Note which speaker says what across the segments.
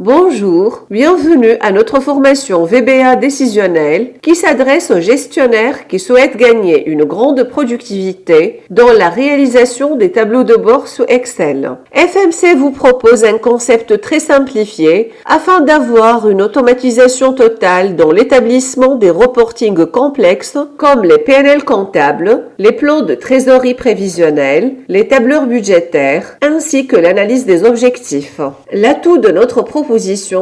Speaker 1: Bonjour, bienvenue à notre formation VBA décisionnelle qui s'adresse aux gestionnaires qui souhaitent gagner une grande productivité dans la réalisation des tableaux de bord sous Excel. FMC vous propose un concept très simplifié afin d'avoir une automatisation totale dans l'établissement des reportings complexes comme les PNL comptables, les plans de trésorerie prévisionnelle, les tableurs budgétaires ainsi que l'analyse des objectifs. L'atout de notre proposition,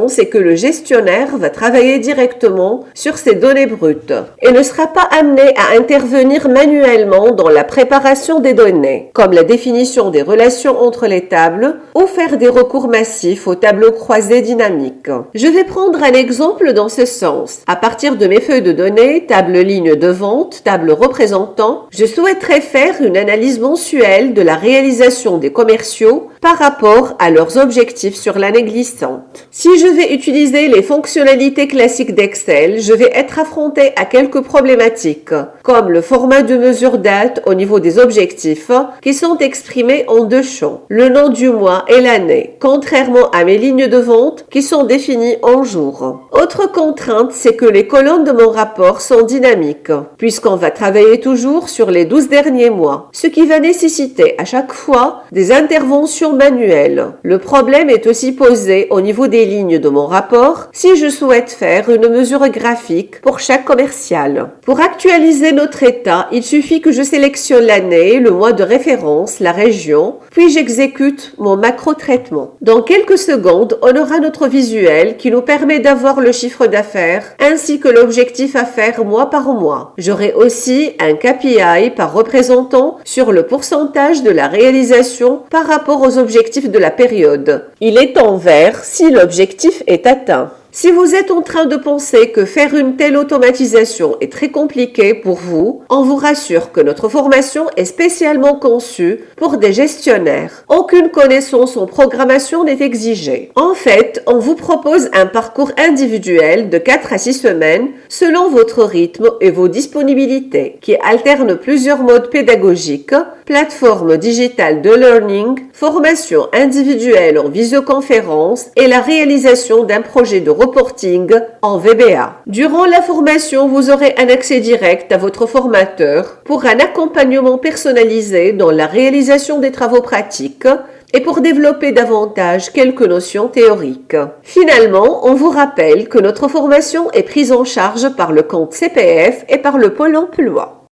Speaker 1: c'est que le gestionnaire va travailler directement sur ces données brutes et ne sera pas amené à intervenir manuellement dans la préparation des données, comme la définition des relations entre les tables ou faire des recours massifs aux tableaux croisés dynamiques. Je vais prendre un exemple dans ce sens. À partir de mes feuilles de données, table ligne de vente, table représentant, je souhaiterais faire une analyse mensuelle de la réalisation des commerciaux par rapport à leurs objectifs sur l'année glissante. Si je vais utiliser les fonctionnalités classiques d'Excel, je vais être affronté à quelques problématiques, comme le format de mesure date au niveau des objectifs, qui sont exprimés en deux champs, le nom du mois et l'année, contrairement à mes lignes de vente qui sont définies en jours. Autre contrainte, c'est que les colonnes de mon rapport sont dynamiques, puisqu'on va travailler toujours sur les 12 derniers mois, ce qui va nécessiter à chaque fois des interventions manuelles. Le problème est aussi posé au niveau des lignes de mon rapport si je souhaite faire une mesure graphique pour chaque commercial. Pour actualiser notre état, il suffit que je sélectionne l'année, le mois de référence, la région, puis j'exécute mon macro-traitement. Dans quelques secondes, on aura notre visuel qui nous permet d'avoir le chiffre d'affaires ainsi que l'objectif à faire mois par mois. J'aurai aussi un KPI par représentant sur le pourcentage de la réalisation par rapport aux objectifs de la période. Il est en vert si l'objectif est atteint. Si vous êtes en train de penser que faire une telle automatisation est très compliqué pour vous, on vous rassure que notre formation est spécialement conçue pour des gestionnaires. Aucune connaissance en programmation n'est exigée. En fait, on vous propose un parcours individuel de 4 à 6 semaines selon votre rythme et vos disponibilités, qui alterne plusieurs modes pédagogiques, plateforme digitale de learning, formation individuelle en visioconférence et la réalisation d'un projet de reporting en VBA. Durant la formation, vous aurez un accès direct à votre formateur pour un accompagnement personnalisé dans la réalisation des travaux pratiques et pour développer davantage quelques notions théoriques. Finalement, on vous rappelle que notre formation est prise en charge par le compte CPF et par le Pôle emploi.